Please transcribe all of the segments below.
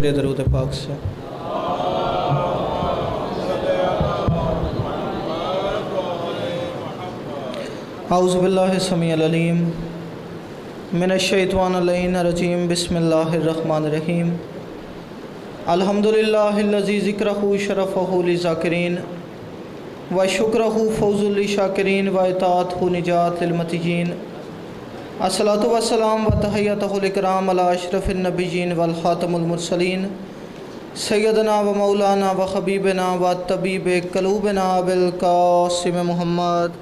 फिर दरूद पाक से। औज़ु बिल्लाहि समीउल अलीम मिनश्शैतानिर रजीम बिस्मिल्लाहिर्रहमानिर्रहीम। अल्हम्दुलिल्लाहिल्लज़ी ज़िक्रुहु शरफ़हु लिज़ाकिरीन व शुक्रुहु फ़ौज़ुल लिशाकिरीन व इताअतहु निजात लिलमतीयीन। अस्सलातु वस्सलाम व तहियतुल इकराम अला अशरफिन नबिय्यीन वल खातमुल मुरसलीन सय्यदना व मौलाना व हबीबना व तबीब क़ुलूबिना अबिल क़ासिम मुहम्मद।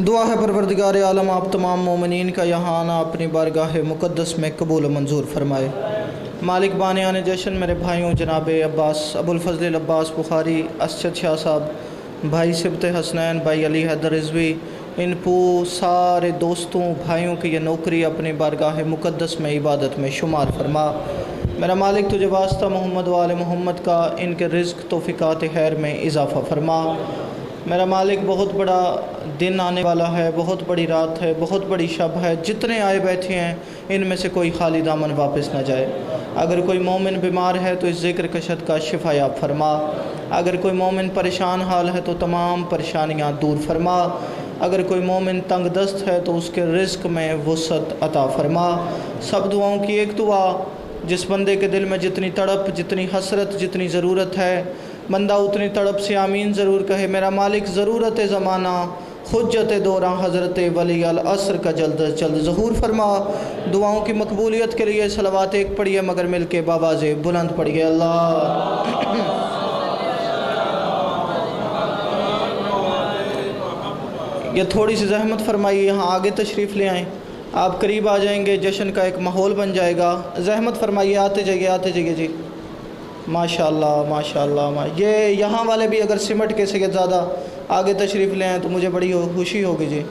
दुआ है परवरदिगार आलम आप तमाम मोमिनीन का यहाँ आना अपनी बारगाह मुक़द्दस में कबूल मंजूर फरमाए। मालिक बानियान जशन मेरे भाइयों जनाब अब्बास अबुल फजल अब्बास बुखारी, असद शाह साहब, भाई सिबत हसनैन, भाई अली हैदर रिजवी, इन सारे दोस्तों भाइयों की ये नौकरी अपनी बारगाह मुक़द्दस में इबादत में शुमार फरमा। मेरा मालिक तुझे वास्ता मोहम्मद वाले मोहम्मद का इनके रिज़्क़ तौफ़ीक़ात खैर में इजाफ़ा फरमा। मेरा मालिक बहुत बड़ा दिन आने वाला है, बहुत बड़ी रात है, बहुत बड़ी शब है। जितने आए बैठे हैं इनमें से कोई खाली दामन वापस न जाए। अगर कोई मोमिन बीमार है तो इस ज़िक्र कशत का शिफा याब फरमा। अगर कोई मोमिन परेशान हाल है तो तमाम परेशानियाँ दूर फरमा। अगर कोई मोमिन तंग दस्त है तो उसके रिज़्क़ में वुसअत अता फरमा। सब दुआओं की एक दुआ, जिस बंदे के दिल में जितनी तड़प, जितनी हसरत, जितनी ज़रूरत है, बंदा उतनी तड़प से आमीन ज़रूर कहे। मेरा मालिक ज़रूरत ज़माना हुज्जत दौरा हज़रत वली अल असर का जल्द अज जल्द ज़हूर फरमा। दुआओं की मकबूलियत के लिए सलवात एक पढ़िए मगर मिल के बावाज़े बुलंद पढ़िए। अल्लाह ये थोड़ी सी जहमत फरमाइए, यहाँ आगे तशरीफ़ ले आएँ, आप करीब आ जाएंगे, जश्न का एक माहौल बन जाएगा। जहमत फरमाइए, आते जाइए जी। माशाअल्लाह माशाअल्लाह। ये यहाँ वाले भी अगर सिमट के से ज़्यादा आगे तशरीफ़ ले आएँ तो मुझे बड़ी खुशी होगी जी।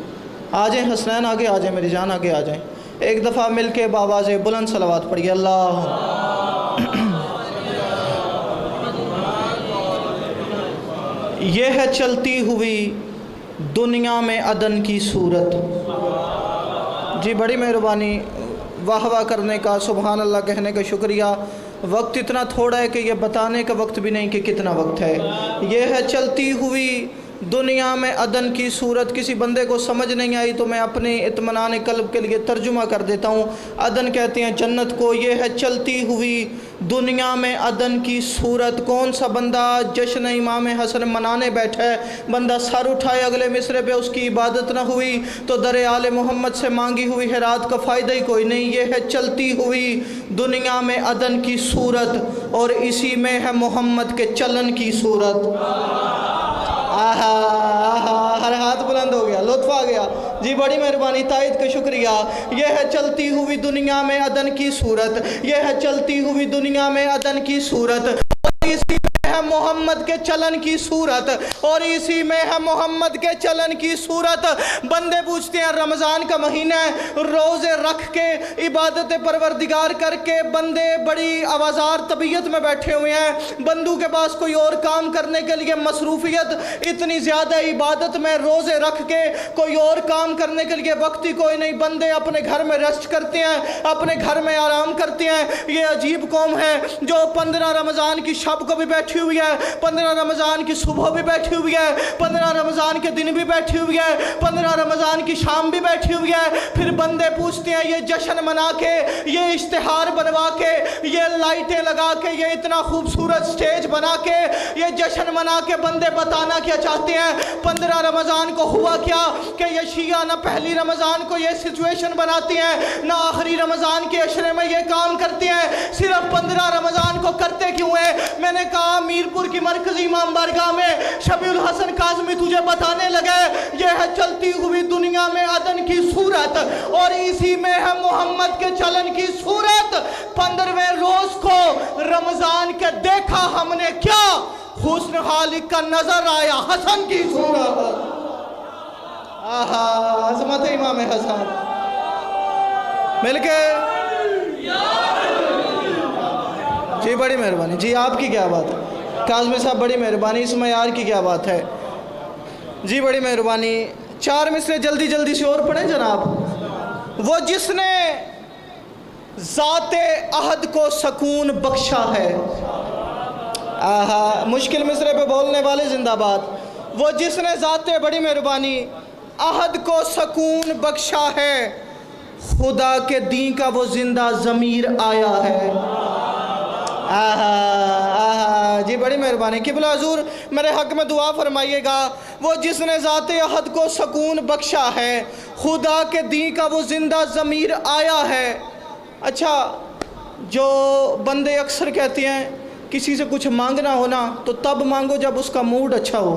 आ जाएँ हसनैन, आगे आ जाएँ, मेरी जान आगे आ जाएँ। एक दफ़ा मिल के बावाज़े बुलंद सलावत पढ़िए। अल्लाह ये है चलती हुई दुनिया में अदन की सूरत। जी बड़ी मेहरबानी, वाह वाह करने का, सुबहान अल्लाह कहने का शुक्रिया। वक्त इतना थोड़ा है कि ये बताने का वक्त भी नहीं कि कितना वक्त है। ये है चलती हुई दुनिया में अदन की सूरत। किसी बंदे को समझ नहीं आई तो मैं अपने इत्मीनान क़ल्ब के लिए तर्जुमा कर देता हूँ। अदन कहते हैं जन्नत को। ये है चलती हुई दुनिया में अदन की सूरत। कौन सा बंदा जश्न इमाम हसन मनाने बैठा है, बंदा सर उठाए अगले मिसरे पे उसकी इबादत ना हुई तो दर आले मोहम्मद से मांगी हुई है रात का फ़ायदा ही कोई नहीं। ये है चलती हुई दुनिया में अदन की सूरत और इसी में है मोहम्मद के चलन की सूरत। आहा आहा, हर हाथ बुलंद हो गया, लुत्फ़ आ गया जी। बड़ी मेहरबानी, तायद का शुक्रिया। यह है चलती हुई दुनिया में अदन की सूरत। यह है चलती हुई दुनिया में अदन की सूरत और इसी में है मोहम्मद के चलन की सूरत और इसी में है मोहम्मद के चलन की सूरत। बंदे पूछते हैं रमज़ान का महीना है, रोज़े रख के इबादत परवरदिगार करके बंदे बड़ी आवाज़ार तबीयत में बैठे हुए हैं। बंदों के पास कोई और काम करने के लिए मसरूफियत इतनी ज़्यादा, इबादत में रोज़े रख के कोई और काम करने के लिए वक्त ही कोई नहीं। बंदे अपने घर में रेस्ट करते हैं, अपने घर में आराम करते हैं। ये अजीब कौम है जो 15 रमज़ान की शब को भी बैठी हुई है, 15 रमज़ान की सुबह भी बैठी हुई है, 15 रमज़ान के दिन भी बैठी हुई है, 15 रमज़ान की शाम भी बैठी हुई है। फिर बंदे पूछते हैं ये जश्न मना के, ये इश्तिहार बनवा के, ये लाइटें लगा के, ये इतना खूबसूरत स्टेज बना के, ये जश्न मना के बंदे बताना क्या चाहते हैं? 15 रमज़ान को हुआ क्या कि ये शिया ना पहली रमज़ान को ये सिचुएशन बनाती हैं ना आखिरी रमज़ान के अशरे में ये काम करते हैं, सिर्फ 15 रमज़ान को करते क्यों है? मैंने कहा मीरपुर की मरकजी इमाम बारगाह में शबीउल हसन काज़मी तुझे बताने लगे ये है चलती हुई दुनिया में अदन की सूरत और इसी में है मोहम्मद के चलन की सूरत। 15वें रोज को रमजान के देखा हमने क्या, हुस्न खालिक का नजर आया हसन की सूरत। आहा, अज़मत इमाम हसन मिलके जी, बड़ी मेहरबानी जी। आपकी क्या बात है काज़मी साहब, बड़ी मेहरबानी। इस मयार की क्या बात है जी, बड़ी मेहरबानी। 4 मिसरे जल्दी जल्दी से और पढ़ें जनाब। वो जिसने ज़ाते अहद को सकून बख्शा है, आहा मुश्किल मिसरे पे बोलने वाले जिंदाबाद। वो जिसने ज़ाते बड़ी मेहरबानी अहद को सकून बख्शा है, खुदा के दी का वो जिंदा ज़मीर आया है। आहा आहा जी बड़ी मेहरबानी। क़िबला हुज़ूर मेरे हक़ में दुआ फरमाइएगा। वो जिसने ज़ाते अहद को सकून बख्शा है, खुदा के दी का वो जिंदा ज़मीर आया है। अच्छा, जो बंदे अक्सर कहते हैं किसी से कुछ मांगना हो ना तो तब मांगो जब उसका मूड अच्छा हो।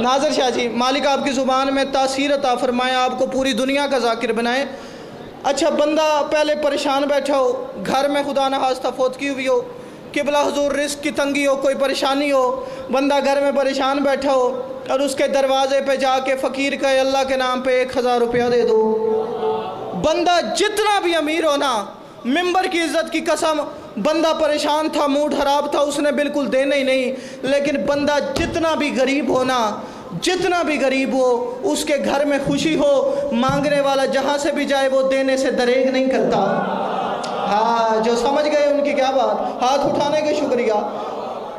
नाज़र शाह जी, मालिक आपकी ज़ुबान में तासीर अता फरमाए, आपको पूरी दुनिया का ज़ाकिर बनाए। अच्छा, बंदा पहले परेशान बैठा हो, घर में खुदा न खास्ता फौतगी हुई हो, क़िबला हुज़ूर रिस्क की तंगी हो, कोई परेशानी हो, बंदा घर में परेशान बैठा हो और उसके दरवाज़े पे जाके फ़कीर कहे अल्लाह के नाम पे 1000 रुपया दे दो। बंदा जितना भी अमीर हो ना, मिंबर की इज़्ज़त की कसम, बंदा परेशान था, मूड ख़राब था, उसने बिल्कुल देना ही नहीं। लेकिन बंदा जितना भी गरीब हो ना, जितना भी गरीब हो, उसके घर में खुशी हो, मांगने वाला जहाँ से भी जाए वो देने से दरेग नहीं करता। हाँ, जो समझ गए उनकी क्या बात, हाथ उठाने के शुक्रिया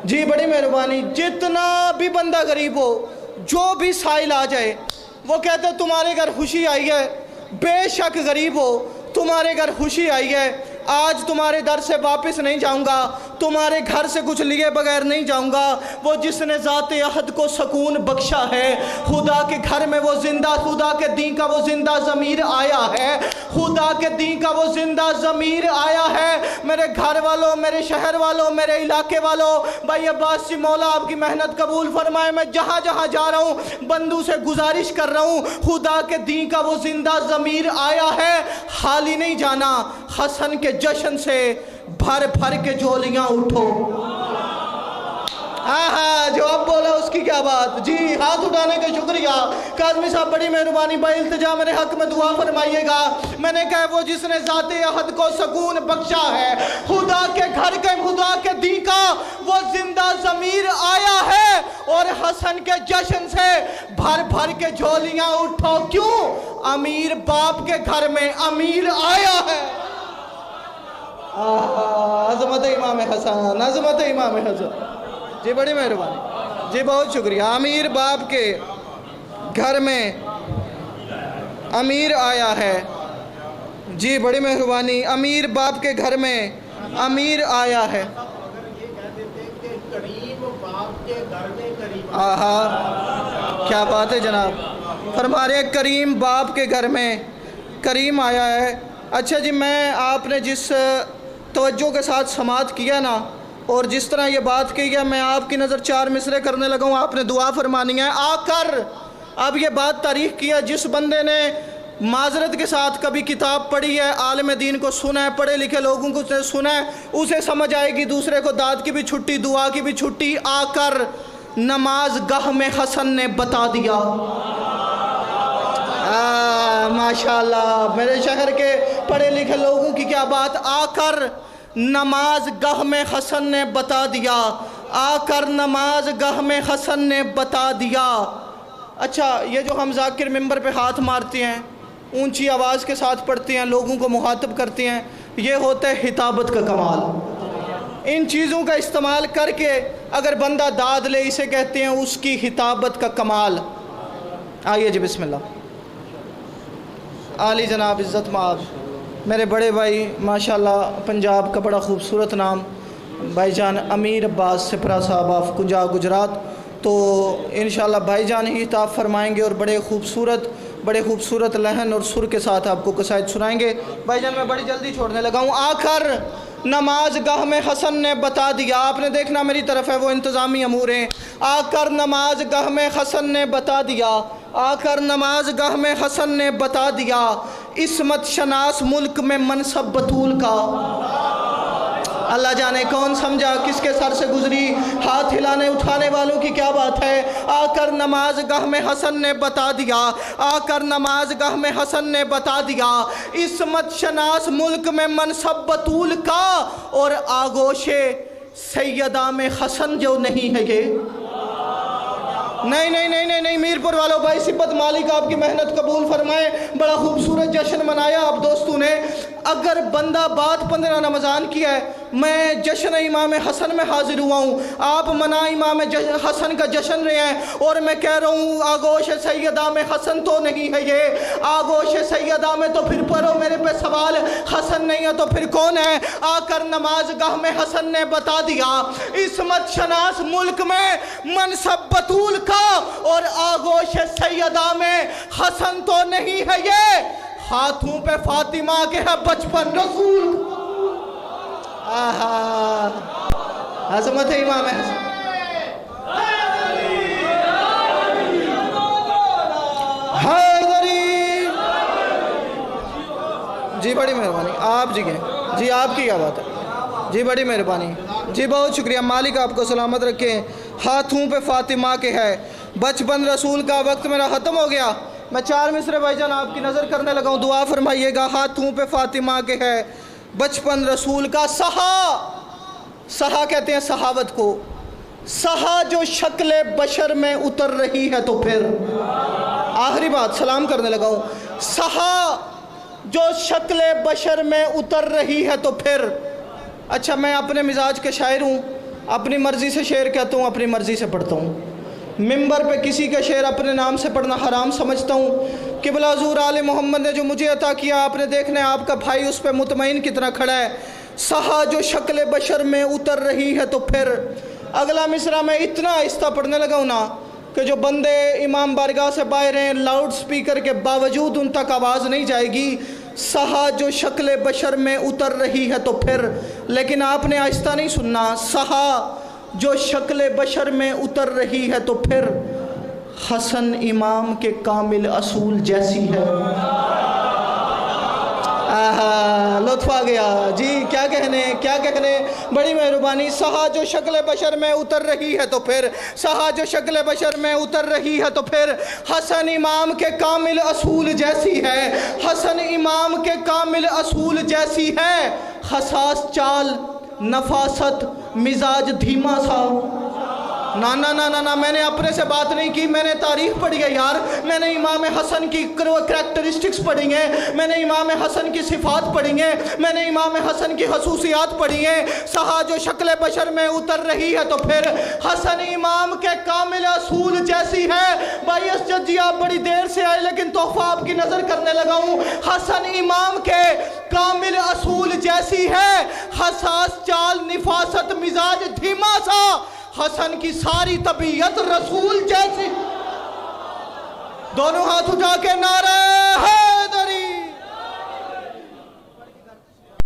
जी बड़ी मेहरबानी। जितना भी बंदा गरीब हो, जो भी साइल आ जाए, वो कहते तुम्हारे घर खुशी आई है, बेशक गरीब हो, तुम्हारे घर खुशी आई है, आज तुम्हारे दर से वापस नहीं जाऊंगा, तुम्हारे घर से कुछ लिए बगैर नहीं जाऊंगा। वो जिसने ज़ाते अहद को सकून बख्शा है, खुदा के घर में वो जिंदा, खुदा के दी का वो जिंदा ज़मीर आया है, खुदा के दी का वो जिंदा ज़मीर आया है। मेरे घर वालों, मेरे शहर वालों, मेरे इलाके वालों, भाई अब्बास जी मौला आपकी मेहनत कबूल फरमाए। मैं जहाँ जहाँ जा रहा हूँ बंदू से गुजारिश कर रहा हूँ, खुदा के दी का वो जिंदा ज़मीर आया है, खाली नहीं जाना। हसन के जश्न से भर भर के झोलियां उठो। हाँ, जो अब बोला उसकी क्या बात जी, हाथ उठाने का शुक्रिया। काज़मी साहब बड़ी मेहरबानी, भाई इल्तिजा मेरे हक में दुआ फरमाइएगा। मैंने कहा वो जिसने ज़ाते अहद को सकून बख्शा है, खुदा के घर के, खुदा के दी का वो जिंदा ज़मीर आया है, और हसन के जश्न से भर भर के झोलियां उठो। क्यों? अमीर बाप के घर में अमीर आया है। अज़मत इमाम हसन, अज़मत इमाम हसन जी बड़ी मेहरबानी जी, बहुत शुक्रिया। अमीर बाप के घर में अमीर आया है जी, बड़ी मेहरबानी। अमीर बाप के घर में अमीर आया है। आहा, क्या बात है जनाब, फरमा रहे करीम बाप के घर में करीम आया है। अच्छा जी, मैं आपने जिस तवज्जो के साथ समात किया ना, और जिस तरह ये बात की है, मैं आपकी नज़र 4 मिसरे करने लगा हूँ, आपने दुआ फरमानी है आकर। अब ये बात तारीख़ किया, जिस बंदे ने माजरत के साथ कभी किताब पढ़ी है, आलिम दीन को सुना है, पढ़े लिखे लोगों को सुना है, उसे समझ आएगी। दूसरे को दाद की भी छुट्टी, दुआ की भी छुट्टी। आकर नमाज गाह में हसन ने बता दिया। माशाल्लाह, मेरे शहर के पढ़े लिखे लोगों की क्या बात। आकर नमाज गाह में हसन ने बता दिया, आकर नमाज गाह में हसन ने बता दिया। अच्छा, ये जो हम ज़ाकिर मिंबर पे हाथ मारते हैं, ऊंची आवाज़ के साथ पढ़ते हैं, लोगों को मुखातब करते हैं, ये होता है हिताबत का कमाल। इन चीज़ों का इस्तेमाल करके अगर बंदा दाद ले, इसे कहते हैं उसकी हिताबत का कमाल। आइए जी, बिस्मिल्लाह। आली जनाब इज़्ज़त माब, मेरे बड़े भाई माशाल्लाह, पंजाब का बड़ा खूबसूरत नाम, भाईजान अमीर अब्बास सिपरा साहब ऑफ कुंजा गुजरात। तो इंशाल्लाह भाईजान ही ताफ़ फरमाएंगे और बड़े खूबसूरत लहन और सुर के साथ आपको कसायद सुनाएंगे। भाईजान मैं बड़ी जल्दी छोड़ने लगा हूँ। आखिर नमाज गाह में हसन ने बता दिया, आपने देखना मेरी तरफ है, वो इंतज़ामी अमूर हैं। आकर नमाज गाह में हसन ने बता दिया, आकर नमाज गाह में हसन ने बता दिया, इस्मत शनास मुल्क में मनसब बतूल का। अल्लाह जाने कौन समझा, किसके सर से गुजरी, हाथ हिलाने उठाने वालों की क्या बात है। आकर नमाज गाह में हसन ने बता दिया, आकर नमाज गाह में हसन ने बता दिया, इस्मत शनास मुल्क में मनसब बतूल का, और आगोशे सैयदा में हसन जो नहीं है ये। नहीं नहीं नहीं नहीं नहीं, मीरपुर वालों, भाई सिब्बत मालिक आपकी मेहनत कबूल फरमाए। बड़ा खूबसूरत जश्न मनाया आप दोस्तों ने। अगर बंदा बात 15 रमज़ान की है, मैं जश्न इमाम हसन में हाजिर हुआ हूँ, आप मना इमाम हसन का जश्न रहे हैं, और मैं कह रहा हूँ आगोश सैयदा में हसन तो नहीं है ये, आगोश सैयदा में तो फिर पढ़ो मेरे पे सवाल, हसन नहीं है तो फिर कौन है? आकर नमाज गाह में हसन ने बता दिया, इसमत शनास मुल्क में मनसब बतूल का, और आगोश सैयदा में हसन तो नहीं है ये, हाथों पे फातिमा के है बचपन रसूल। आहा, अज़मत है इमाम हसन। जी बड़ी मेहरबानी, आप जी के जी, आपकी क्या बात है जी, बड़ी मेहरबानी जी, बहुत शुक्रिया, मालिक आपको सलामत रखे। हाथों पे फातिमा के है बचपन रसूल का। वक्त मेरा ख़त्म हो गया, मैं 4 मिसरे भाईजान आपकी नज़र करने लगा हूँ, दुआ फरमाइएगा। हाथों पे फातिमा के है बचपन रसूल का। सहा कहते हैं सहावत को, सहा जो शक्ल बशर में उतर रही है तो फिर, आखिरी बात सलाम करने लगा हूँ, सहा जो शक्ल बशर में उतर रही है तो फिर। अच्छा, मैं अपने मिजाज के शायर हूँ, अपनी मर्ज़ी से शेर कहता हूँ, अपनी मर्ज़ी से पढ़ता हूँ। मिंबर पे किसी का शेर अपने नाम से पढ़ना हराम समझता हूँ। क़िबला हुज़ूर आले मोहम्मद ने जो मुझे अता किया, आपने देखना है आपका भाई उस पर मुतमईन कितना खड़ा है। सहा जो शक्ल बशर में उतर रही है तो फिर। अगला मिसरा मैं इतना आहिस्ता पढ़ने लगा हूँ ना कि जो बंदे इमाम बारगाह से बाहर हैं, लाउड स्पीकर के बावजूद उन तक आवाज़ नहीं जाएगी। सहा जो शक्ल बशर में उतर रही है तो फिर, लेकिन आपने आहिस्ता नहीं सुनना। सहा जो शक्ल बशर में उतर रही है तो फिर, हसन इमाम के कामिल असूल जैसी है। आहा, लुत्फ़ आ गया जी, क्या कहने, बड़ी मेहरबानी। सहा जो शक्ल बशर में उतर रही है तो फिर, सहा जो शक्ल बशर में उतर रही है तो फिर, हसन इमाम के कामिल असूल जैसी है, हसन इमाम के कामिल असूल जैसी है। हसास चाल, नफासत, मिजाज धीमा सा। ना ना ना ना ना, मैंने अपने से बात नहीं की, मैंने तारीख पढ़ी है यार, मैंने इमाम हसन की करैक्टरिस्टिक्स पढ़ी हैं, मैंने इमाम हसन की सिफात पढ़ी हैं, मैंने इमाम हसन की खसूसियात पढ़ी हैं। सहा जो शक्ल बशर में उतर रही है तो फिर, हसन इमाम के कामिल असूल जैसी है। भाई असजद जी, आप बड़ी देर से आए लेकिन तोहफा आपकी नज़र करने लगा हूँ। हसन इमाम के कामिल असूल जैसी है, हसास चाल, निफासत, मिजाज धीमा सा। हसन की सारी तबीयत रसूल जैसी। दोनों हाथ उठा के नारे